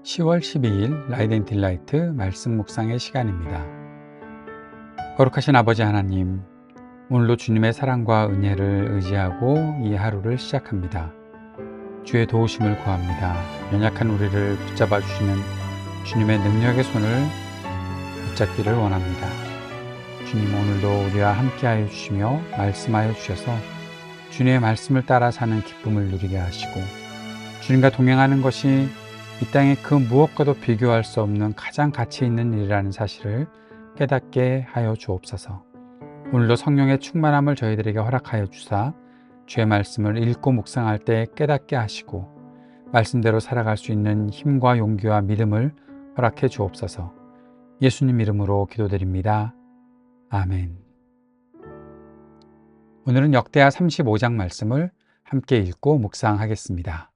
10월 12일 라이트 앤 딜라이트 말씀 묵상의 시간입니다. 거룩하신 아버지 하나님, 오늘도 주님의 사랑과 은혜를 의지하고 이 하루를 시작합니다. 주의 도우심을 구합니다. 연약한 우리를 붙잡아 주시는 주님의 능력의 손을 붙잡기를 원합니다. 주님, 오늘도 우리와 함께하여 주시며 말씀하여 주셔서 주님의 말씀을 따라 사는 기쁨을 누리게 하시고, 주님과 동행하는 것이 이 땅의 그 무엇과도 비교할 수 없는 가장 가치 있는 일이라는 사실을 깨닫게 하여 주옵소서. 오늘도 성령의 충만함을 저희들에게 허락하여 주사 주의 말씀을 읽고 묵상할 때 깨닫게 하시고 말씀대로 살아갈 수 있는 힘과 용기와 믿음을 허락해 주옵소서. 예수님 이름으로 기도드립니다. 아멘. 오늘은 역대하 35장 말씀을 함께 읽고 묵상하겠습니다.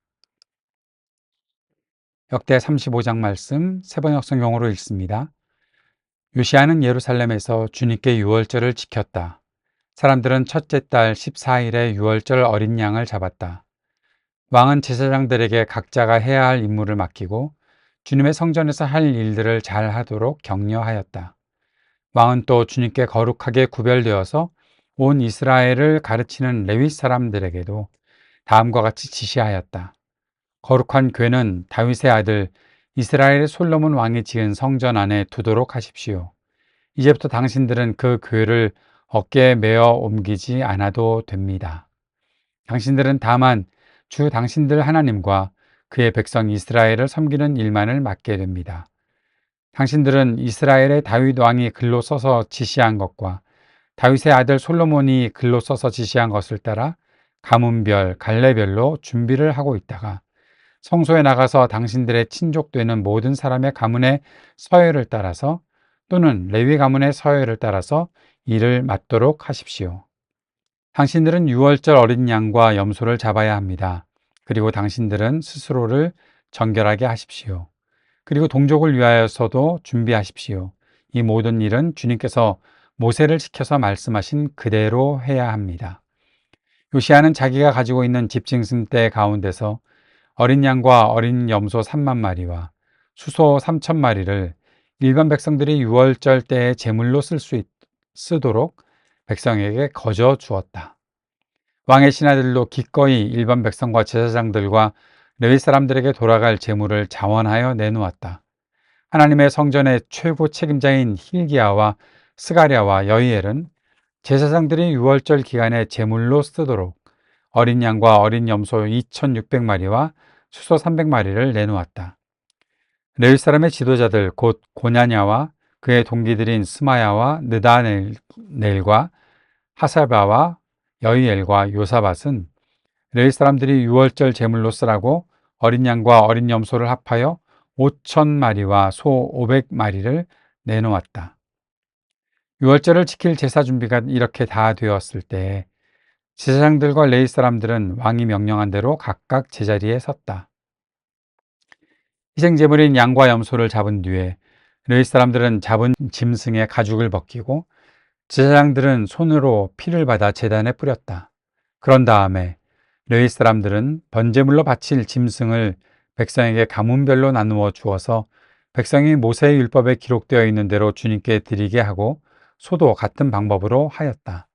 역대 35장 말씀 세번역 성경으로 읽습니다. 요시야는 예루살렘에서 주님께 유월절을 지켰다. 사람들은 첫째 달 14일에 유월절 어린 양을 잡았다. 왕은 제사장들에게 각자가 해야 할 임무를 맡기고 주님의 성전에서 할 일들을 잘 하도록 격려하였다. 왕은 또 주님께 거룩하게 구별되어서 온 이스라엘을 가르치는 레위 사람들에게도 다음과 같이 지시하였다. 거룩한 궤는 다윗의 아들 이스라엘의 솔로몬 왕이 지은 성전 안에 두도록 하십시오. 이제부터 당신들은 그 궤를 어깨에 메어 옮기지 않아도 됩니다. 당신들은 다만 주 당신들 하나님과 그의 백성 이스라엘을 섬기는 일만을 맡게 됩니다. 당신들은 이스라엘의 다윗 왕이 글로 써서 지시한 것과 다윗의 아들 솔로몬이 글로 써서 지시한 것을 따라 가문별, 갈래별로 준비를 하고 있다가 성소에 나가서 당신들의 친족되는 모든 사람의 가문의 서열을 따라서 또는 레위 가문의 서열을 따라서 일을 맡도록 하십시오. 당신들은 유월절 어린 양과 염소를 잡아야 합니다. 그리고 당신들은 스스로를 정결하게 하십시오. 그리고 동족을 위하여서도 준비하십시오. 이 모든 일은 주님께서 모세를 시켜서 말씀하신 그대로 해야 합니다. 요시야는 자기가 가지고 있는 집짐승 떼 가운데서 어린 양과 어린 염소 3만 마리와 수소 3천 마리를 일반 백성들이 유월절 때에 제물로 쓰도록 백성에게 거저 주었다. 왕의 신하들도 기꺼이 일반 백성과 제사장들과 레위 사람들에게 돌아갈 제물을 자원하여 내놓았다. 하나님의 성전의 최고 책임자인 hil기야와 스가랴와 여히엘은 제사장들이 유월절 기간에 제물로 쓰도록 어린 양과 어린 염소 2,600마리와 수소 300마리를 내놓았다. 레위 사람의 지도자들 곧 고냐냐와 그의 동기들인 스마야와 느다넬과 하사바와 여히엘과 요사밧은 레위 사람들이 유월절 제물로 쓰라고 어린 양과 어린 염소를 합하여 5,000마리와 소 500마리를 내놓았다. 유월절을 지킬 제사 준비가 이렇게 다 되었을 때 제사장들과 레위 사람들은 왕이 명령한 대로 각각 제자리에 섰다. 희생제물인 양과 염소를 잡은 뒤에 레위 사람들은 잡은 짐승의 가죽을 벗기고 제사장들은 손으로 피를 받아 제단에 뿌렸다. 그런 다음에 레위 사람들은 번제물로 바칠 짐승을 백성에게 가문별로 나누어 주어서 백성이 모세의 율법에 기록되어 있는 대로 주님께 드리게 하고 소도 같은 방법으로 하였다.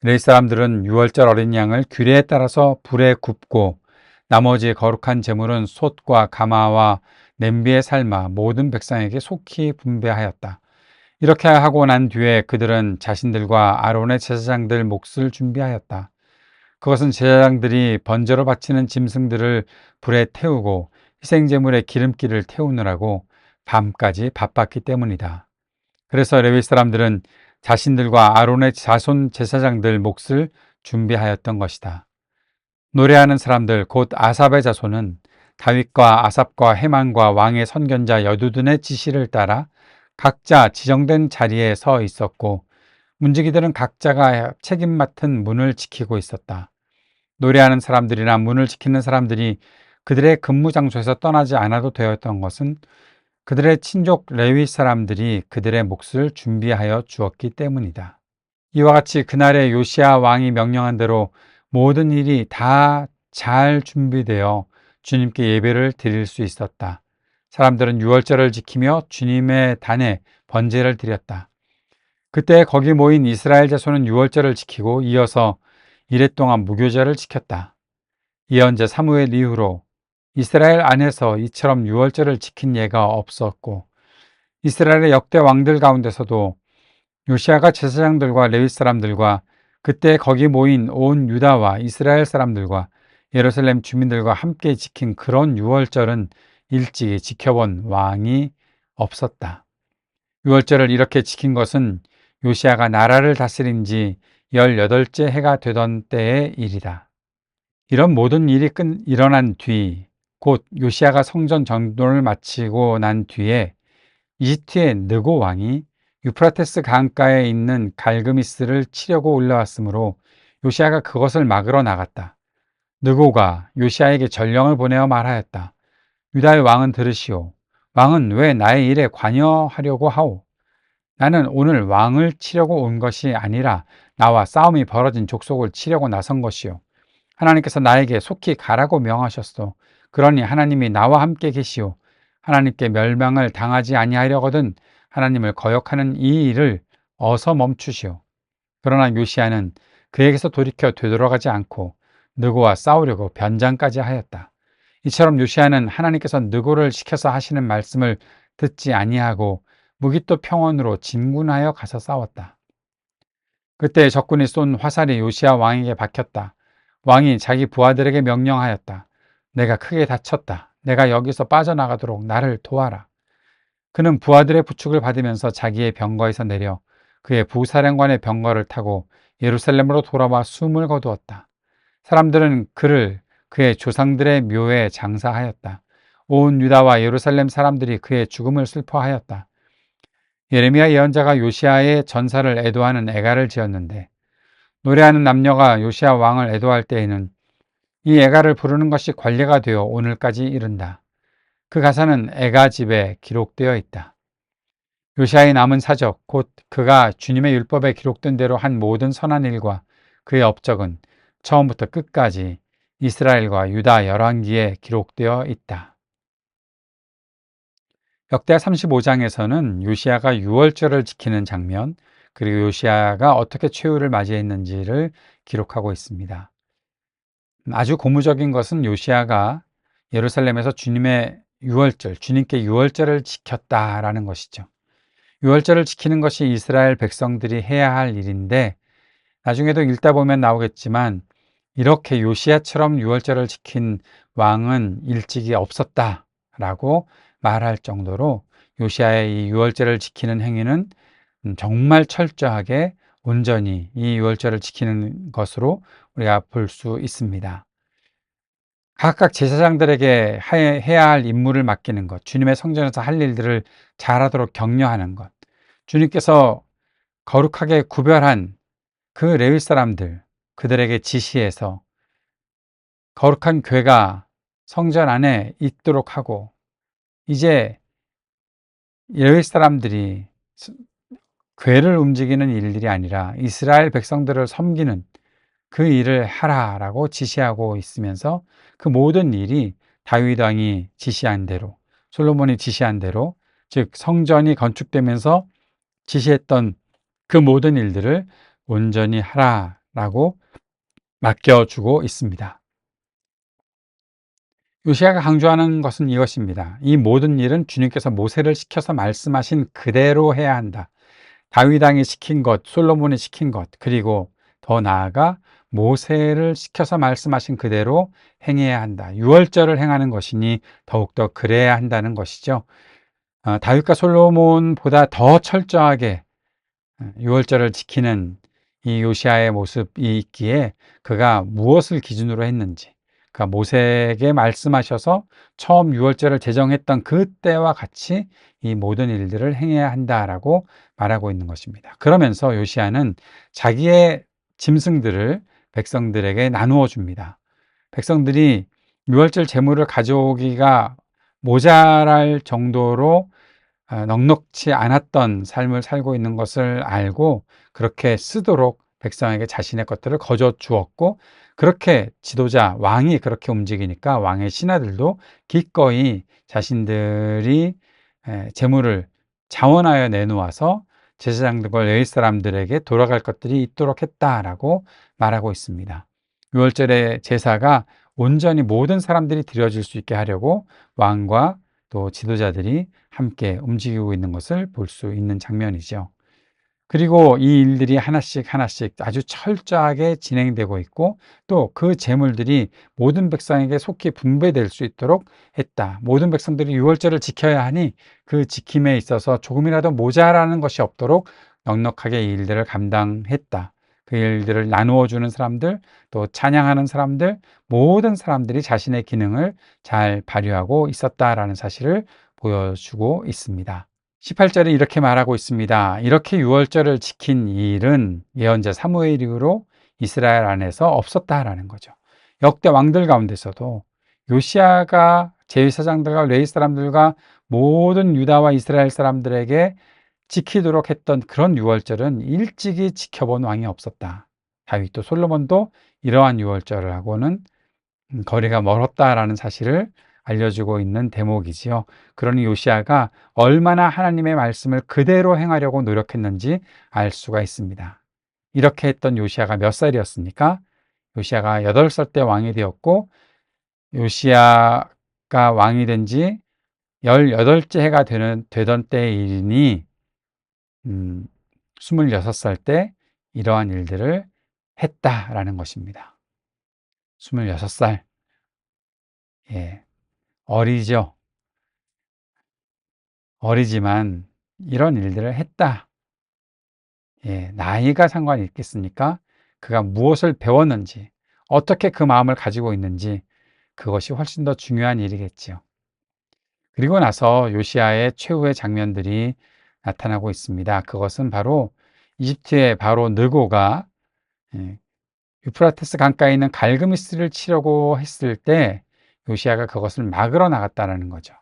레위 사람들은 유월절 어린 양을 규례에 따라서 불에 굽고 나머지 거룩한 제물은 솥과 가마와 냄비에 삶아 모든 백성에게 속히 분배하였다. 이렇게 하고 난 뒤에 그들은 자신들과 아론의 제사장들 몫을 준비하였다. 그것은 제사장들이 번제로 바치는 짐승들을 불에 태우고 희생제물의 기름기를 태우느라고 밤까지 바빴기 때문이다. 그래서 레위 사람들은 자신들과 아론의 자손 제사장들 몫을 준비하였던 것이다. 노래하는 사람들 곧 아삽의 자손은 다윗과 아삽과 헤만과 왕의 선견자 여두둔의 지시를 따라 각자 지정된 자리에 서 있었고 문지기들은 각자가 책임 맡은 문을 지키고 있었다. 노래하는 사람들이나 문을 지키는 사람들이 그들의 근무 장소에서 떠나지 않아도 되었던 것은 그들의 친족 레위 사람들이 그들의 몫을 준비하여 주었기 때문이다. 이와 같이 그날의 요시야 왕이 명령한 대로 모든 일이 다 잘 준비되어 주님께 예배를 드릴 수 있었다. 사람들은 유월절을 지키며 주님의 단에 번제를 드렸다. 그때 거기 모인 이스라엘 자손은 유월절을 지키고 이어서 이래 동안 무교절을 지켰다. 예언자 사무엘 이후로 이스라엘 안에서 이처럼 유월절을 지킨 예가 없었고 이스라엘의 역대 왕들 가운데서도 요시아가 제사장들과 레위 사람들과 그때 거기 모인 온 유다와 이스라엘 사람들과 예루살렘 주민들과 함께 지킨 그런 유월절은 일찍이 지켜본 왕이 없었다. 유월절을 이렇게 지킨 것은 요시아가 나라를 다스린 지 18째 해가 되던 때의 일이다. 이런 모든 일이 일어난 뒤, 곧 요시아가 성전 정돈을 마치고 난 뒤에 이집트의 느고 왕이 유프라테스 강가에 있는 갈그미스를 치려고 올라왔으므로 요시아가 그것을 막으러 나갔다. 느고가 요시아에게 전령을 보내어 말하였다. 유다의 왕은 들으시오. 왕은 왜 나의 일에 관여하려고 하오? 나는 오늘 왕을 치려고 온 것이 아니라 나와 싸움이 벌어진 족속을 치려고 나선 것이오. 하나님께서 나에게 속히 가라고 명하셨소. 그러니 하나님이 나와 함께 계시오. 하나님께 멸망을 당하지 아니하려거든 하나님을 거역하는 이 일을 어서 멈추시오. 그러나 요시아는 그에게서 돌이켜 되돌아가지 않고 느고와 싸우려고 변장까지 하였다. 이처럼 요시아는 하나님께서 느고를 시켜서 하시는 말씀을 듣지 아니하고 무기또 평원으로 진군하여 가서 싸웠다. 그때 적군이 쏜 화살이 요시아 왕에게 박혔다. 왕이 자기 부하들에게 명령하였다. 내가 크게 다쳤다. 내가 여기서 빠져나가도록 나를 도와라. 그는 부하들의 부축을 받으면서 자기의 병거에서 내려 그의 부사령관의 병거를 타고 예루살렘으로 돌아와 숨을 거두었다. 사람들은 그를 그의 조상들의 묘에 장사하였다. 온 유다와 예루살렘 사람들이 그의 죽음을 슬퍼하였다. 예레미야 예언자가 요시아의 전사를 애도하는 애가를 지었는데 노래하는 남녀가 요시아 왕을 애도할 때에는 이 애가를 부르는 것이 관례가 되어 오늘까지 이른다. 그 가사는 애가집에 기록되어 있다. 요시아의 남은 사적, 곧 그가 주님의 율법에 기록된 대로 한 모든 선한 일과 그의 업적은 처음부터 끝까지 이스라엘과 유다 열왕기에 기록되어 있다. 역대하 35장에서는 요시아가 유월절을 지키는 장면, 그리고 요시아가 어떻게 최후를 맞이했는지를 기록하고 있습니다. 아주 고무적인 것은 요시아가 예루살렘에서 주님의 유월절, 주님께 유월절을 지켰다라는 것이죠. 유월절을 지키는 것이 이스라엘 백성들이 해야 할 일인데 나중에도 읽다 보면 나오겠지만 이렇게 요시아처럼 유월절을 지킨 왕은 일찍이 없었다라고 말할 정도로 요시아의 이 유월절을 지키는 행위는 정말 철저하게 온전히 이 유월절을 지키는 것으로 우리가 볼 수 있습니다. 각각 제사장들에게 해야 할 임무를 맡기는 것, 주님의 성전에서 할 일들을 잘하도록 격려하는 것, 주님께서 거룩하게 구별한 그 레위 사람들, 그들에게 지시해서 거룩한 궤가 성전 안에 있도록 하고 이제 레위 사람들이 궤를 움직이는 일들이 아니라 이스라엘 백성들을 섬기는 그 일을 하라라고 지시하고 있으면서 그 모든 일이 다윗 왕이 지시한 대로, 솔로몬이 지시한 대로, 즉 성전이 건축되면서 지시했던 그 모든 일들을 온전히 하라라고 맡겨주고 있습니다. 요시아가 강조하는 것은 이것입니다. 이 모든 일은 주님께서 모세를 시켜서 말씀하신 그대로 해야 한다. 다윗 왕이 시킨 것, 솔로몬이 시킨 것, 그리고 더 나아가 모세를 시켜서 말씀하신 그대로 행해야 한다. 유월절을 행하는 것이니 더욱더 그래야 한다는 것이죠. 다윗과 솔로몬보다 더 철저하게 유월절을 지키는 이 요시아의 모습이 있기에 그가 무엇을 기준으로 했는지, 그러니까 모세에게 말씀하셔서 처음 유월절을 제정했던 그때와 같이 이 모든 일들을 행해야 한다라고 말하고 있는 것입니다. 그러면서 요시아는 자기의 짐승들을 백성들에게 나누어 줍니다. 백성들이 유월절 제물을 가져오기가 모자랄 정도로 넉넉지 않았던 삶을 살고 있는 것을 알고 그렇게 쓰도록 백성에게 자신의 것들을 거저 주었고 그렇게 지도자, 왕이 그렇게 움직이니까 왕의 신하들도 기꺼이 자신들이 재물을 자원하여 내놓아서 제사장들과 레위 사람들에게 돌아갈 것들이 있도록 했다라고 말하고 있습니다. 유월절의 제사가 온전히 모든 사람들이 드려질 수 있게 하려고 왕과 또 지도자들이 함께 움직이고 있는 것을 볼 수 있는 장면이죠. 그리고 이 일들이 하나씩 하나씩 아주 철저하게 진행되고 있고, 또 그 재물들이 모든 백성에게 속히 분배될 수 있도록 했다. 모든 백성들이 유월절을 지켜야 하니 그 지킴에 있어서 조금이라도 모자라는 것이 없도록 넉넉하게 이 일들을 감당했다. 그 일들을 나누어 주는 사람들, 또 찬양하는 사람들, 모든 사람들이 자신의 기능을 잘 발휘하고 있었다라는 사실을 보여주고 있습니다. 18절에 이렇게 말하고 있습니다. 이렇게 유월절을 지킨 이 일은 예언자 사무엘 이후로 이스라엘 안에서 없었다라는 거죠. 역대 왕들 가운데서도 요시아가 제사장들과 레위 사람들과 모든 유다와 이스라엘 사람들에게 지키도록 했던 그런 유월절은 일찍이 지켜본 왕이 없었다. 다윗도 솔로몬도 이러한 유월절을 하고는 거리가 멀었다라는 사실을 알려주고 있는 대목이지요. 그러니 요시아가 얼마나 하나님의 말씀을 그대로 행하려고 노력했는지 알 수가 있습니다. 이렇게 했던 요시아가 몇 살이었습니까? 요시아가 8살 때 왕이 되었고, 요시아가 왕이 된 지 18째 해가 되던 때의 일이니 26살 때 이러한 일들을 했다라는 것입니다. 26살. 예, 어리죠. 어리지만 이런 일들을 했다. 예, 나이가 상관이 있겠습니까? 그가 무엇을 배웠는지, 어떻게 그 마음을 가지고 있는지, 그것이 훨씬 더 중요한 일이겠지요. 그리고 나서 요시아의 최후의 장면들이 나타나고 있습니다. 그것은 바로 이집트의 바로 느고가 예, 유프라테스 강가에 있는 갈그미스를 치려고 했을 때 요시아가 그것을 막으러 나갔다는 거죠.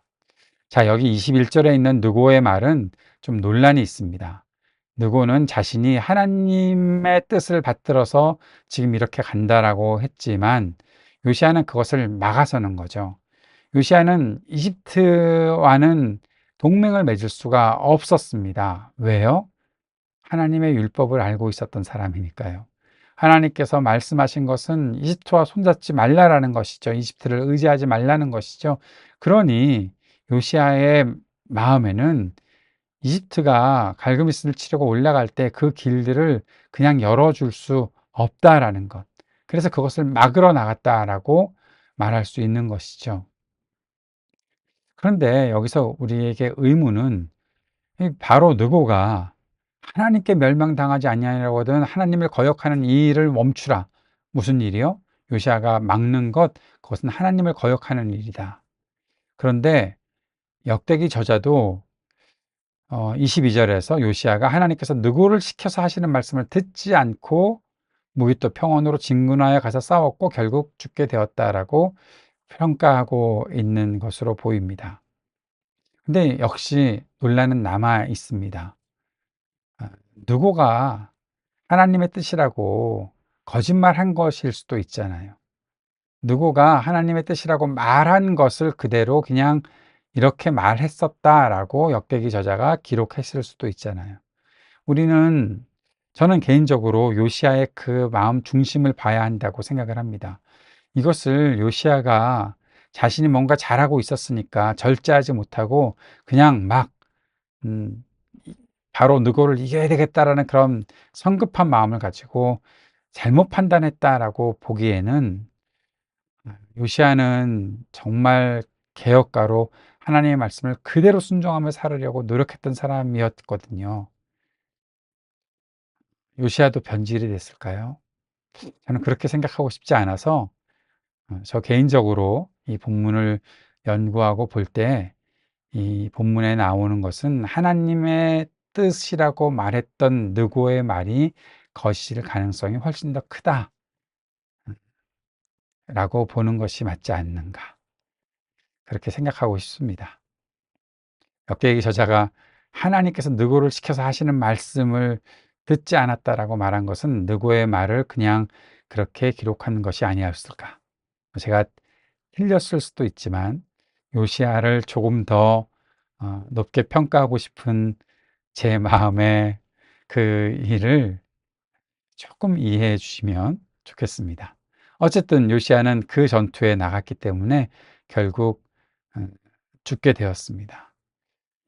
자, 여기 21절에 있는 느고의 말은 좀 논란이 있습니다. 느고는 자신이 하나님의 뜻을 받들어서 지금 이렇게 간다라고 했지만 요시아는 그것을 막아서는 거죠. 요시아는 이집트와는 동맹을 맺을 수가 없었습니다. 왜요? 하나님의 율법을 알고 있었던 사람이니까요. 하나님께서 말씀하신 것은 이집트와 손잡지 말라라는 것이죠. 이집트를 의지하지 말라는 것이죠. 그러니 요시아의 마음에는 이집트가 갈그미스를 치려고 올라갈 때 그 길들을 그냥 열어줄 수 없다라는 것. 그래서 그것을 막으러 나갔다라고 말할 수 있는 것이죠. 그런데 여기서 우리에게 의문은 바로 느고가 하나님께 멸망당하지 아니하려고 하던 하나님을 거역하는 이 일을 멈추라. 무슨 일이요? 요시아가 막는 것, 그것은 하나님을 거역하는 일이다. 그런데 역대기 저자도 22절에서 요시아가 하나님께서 느고를 시켜서 하시는 말씀을 듣지 않고 무기또 평원으로 진군하여 가서 싸웠고 결국 죽게 되었다라고 평가하고 있는 것으로 보입니다. 근데 역시 논란은 남아 있습니다. 느고가 하나님의 뜻이라고 거짓말한 것일 수도 있잖아요. 느고가 하나님의 뜻이라고 말한 것을 그대로 그냥 이렇게 말했었다라고 역대기 저자가 기록했을 수도 있잖아요. 저는 개인적으로 요시아의 그 마음 중심을 봐야 한다고 생각을 합니다. 이것을 요시아가 자신이 뭔가 잘하고 있었으니까 절제하지 못하고 그냥 막 음, 바로 느고를 이겨야 되겠다라는 그런 성급한 마음을 가지고 잘못 판단했다라고 보기에는 요시아는 정말 개혁가로 하나님의 말씀을 그대로 순종하며 살으려고 노력했던 사람이었거든요. 요시아도 변질이 됐을까요? 저는 그렇게 생각하고 싶지 않아서 저 개인적으로 이 본문을 연구하고 볼 때 이 본문에 나오는 것은 하나님의 뜻이라고 말했던 느고의 말이 거실 가능성이 훨씬 더 크다라고 보는 것이 맞지 않는가, 그렇게 생각하고 싶습니다. 역대기 저자가 하나님께서 느고를 시켜서 하시는 말씀을 듣지 않았다라고 말한 것은 누구의 말을 그냥 그렇게 기록한 것이 아니었을까? 제가 틀렸을 수도 있지만 요시야를 조금 더 높게 평가하고 싶은 제 마음의 그 일을 조금 이해해 주시면 좋겠습니다. 어쨌든 요시야는 그 전투에 나갔기 때문에 결국 어 죽게 되었습니다.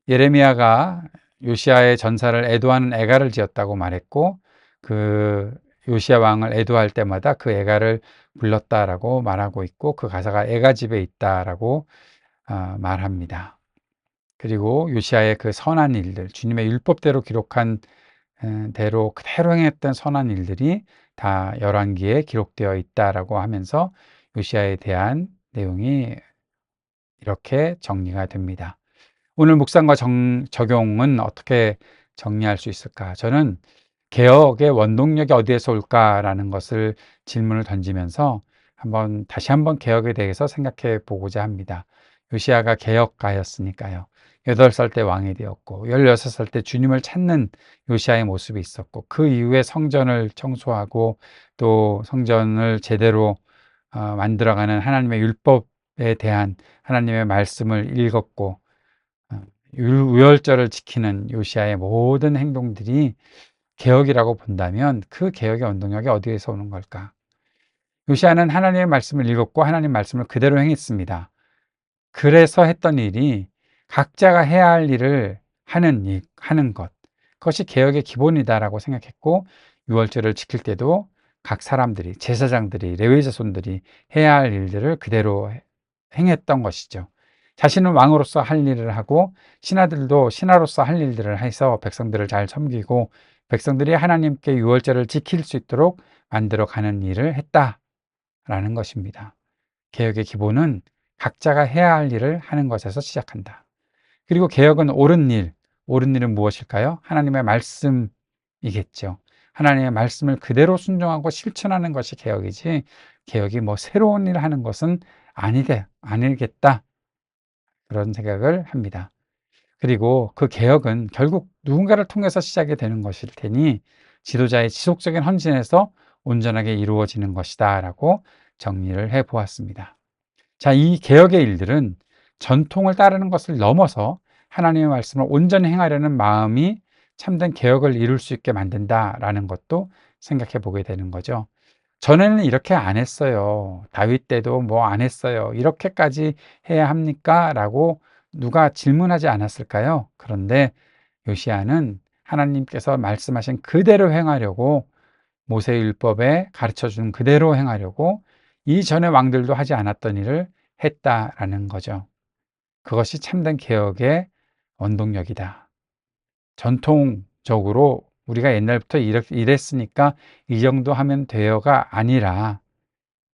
예레미야가 요시야의 전사를 애도하는 애가를 지었다고 말했고, 그 요시야 왕을 애도할 때마다 그 애가를 불렀다라고 말하고 있고, 그 가사가 애가집에 있다라고 말합니다. 그리고 요시야의 그 선한 일들, 주님의 율법대로 기록한 대로 그대로 행했던 선한 일들이 다 열왕기에 기록되어 있다라고 하면서 요시야에 대한 내용이 이렇게 정리가 됩니다. 오늘 묵상과 적용은 어떻게 정리할 수 있을까? 저는 개혁의 원동력이 어디에서 올까라는 것을 질문을 던지면서 다시 한번 개혁에 대해서 생각해 보고자 합니다. 요시야가 개혁가였으니까요. 8살 때 왕이 되었고 16살 때 주님을 찾는 요시야의 모습이 있었고, 그 이후에 성전을 청소하고 또 성전을 제대로 만들어가는 하나님의 율법에 대한 하나님의 말씀을 읽었고, 어, 유월절을 지키는 요시야의 모든 행동들이 개혁이라고 본다면 그 개혁의 원동력이 어디에서 오는 걸까? 요시야는 하나님의 말씀을 읽었고 하나님 말씀을 그대로 행했습니다. 그래서 했던 일이 각자가 해야 할 일을 하는 것. 그것이 개혁의 기본이다라고 생각했고, 유월절을 지킬 때도 각 사람들이, 제사장들이, 레위 자손들이 해야 할 일들을 그대로 행했던 것이죠. 자신은 왕으로서 할 일을 하고 신하들도 신하로서 할 일들을 해서 백성들을 잘 섬기고 백성들이 하나님께 유월절을 지킬 수 있도록 만들어 가는 일을 했다라는 것입니다. 개혁의 기본은 각자가 해야 할 일을 하는 것에서 시작한다. 그리고 개혁은 옳은 일은 무엇일까요? 하나님의 말씀이겠죠. 하나님의 말씀을 그대로 순종하고 실천하는 것이 개혁이지, 개혁이 뭐 새로운 일을 하는 것은 아니겠다. 그런 생각을 합니다. 그리고 그 개혁은 결국 누군가를 통해서 시작이 되는 것일 테니 지도자의 지속적인 헌신에서 온전하게 이루어지는 것이다 라고 정리를 해 보았습니다. 자, 이 개혁의 일들은 전통을 따르는 것을 넘어서 하나님의 말씀을 온전히 행하려는 마음이 참된 개혁을 이룰 수 있게 만든다라는 것도 생각해 보게 되는 거죠. 전에는 이렇게 안 했어요. 다윗 때도 뭐 안 했어요. 이렇게까지 해야 합니까? 라고 누가 질문하지 않았을까요? 그런데 요시야는 하나님께서 말씀하신 그대로 행하려고, 모세율법에 가르쳐 준 그대로 행하려고 이전의 왕들도 하지 않았던 일을 했다라는 거죠. 그것이 참된 개혁의 원동력이다. 전통적으로 우리가 옛날부터 이랬으니까 이 정도 하면 돼요가 아니라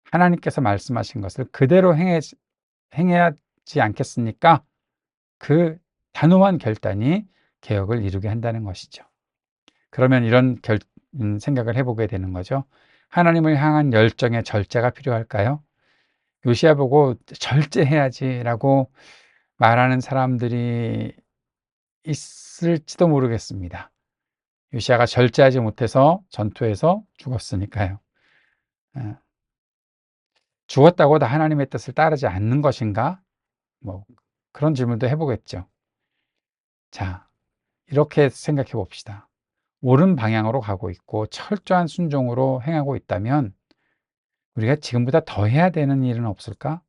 하나님께서 말씀하신 것을 그대로 행해야지 않겠습니까? 그 단호한 결단이 개혁을 이루게 한다는 것이죠. 그러면 이런 생각을 해보게 되는 거죠. 하나님을 향한 열정의 절제가 필요할까요? 요시야 보고 절제해야지라고 말하는 사람들이 있을지도 모르겠습니다. 요시야가 절제하지 못해서 전투에서 죽었으니까요. 어, 죽었다고 다 하나님의 뜻을 따르지 않는 것인가? 뭐 그런 질문도 해보겠죠. 자, 이렇게 생각해 봅시다. 옳은 방향으로 가고 있고 철저한 순종으로 행하고 있다면 우리가 지금보다 더 해야 되는 일은 없을까?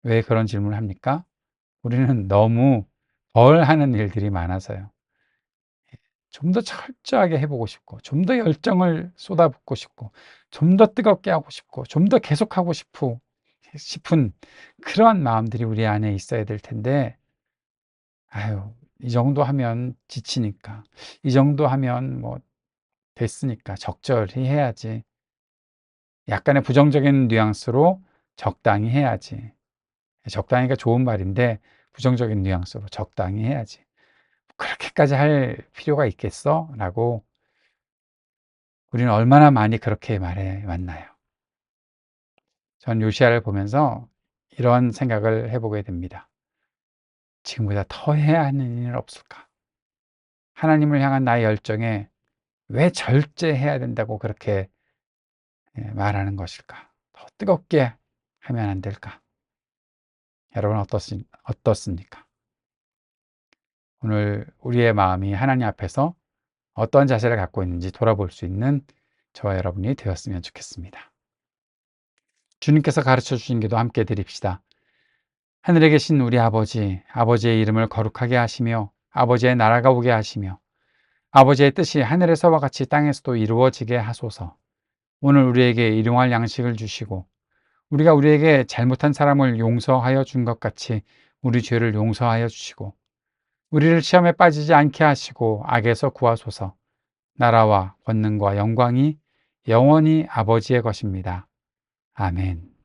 왜 그런 질문을 합니까? 우리는 너무 덜 하는 일들이 많아서요. 좀 더 철저하게 해보고 싶고, 좀 더 열정을 쏟아붓고 싶고, 좀 더 뜨겁게 하고 싶고, 좀 더 계속하고 싶은 그러한 마음들이 우리 안에 있어야 될 텐데, 아유, 이 정도 하면 지치니까, 이 정도 하면 뭐 됐으니까 적절히 해야지. 약간의 부정적인 뉘앙스로 적당히 해야지. 적당히가 좋은 말인데 부정적인 뉘앙스로 적당히 해야지. 그렇게까지 할 필요가 있겠어? 라고 우리는 얼마나 많이 그렇게 말해 왔나요? 전 요시야를 보면서 이런 생각을 해보게 됩니다. 지금보다 더 해야 하는 일은 없을까? 하나님을 향한 나의 열정에 왜 절제해야 된다고 그렇게 말하는 것일까? 더 뜨겁게 하면 안 될까? 여러분 어떻습니까? 오늘 우리의 마음이 하나님 앞에서 어떤 자세를 갖고 있는지 돌아볼 수 있는 저와 여러분이 되었으면 좋겠습니다. 주님께서 가르쳐 주신 기도 함께 드립시다. 하늘에 계신 우리 아버지, 아버지의 이름을 거룩하게 하시며 아버지의 나라가 오게 하시며 아버지의 뜻이 하늘에서와 같이 땅에서도 이루어지게 하소서. 오늘 우리에게 일용할 양식을 주시고 우리가 우리에게 잘못한 사람을 용서하여 준 것 같이 우리 죄를 용서하여 주시고 우리를 시험에 빠지지 않게 하시고 악에서 구하소서. 나라와 권능과 영광이 영원히 아버지의 것입니다. 아멘.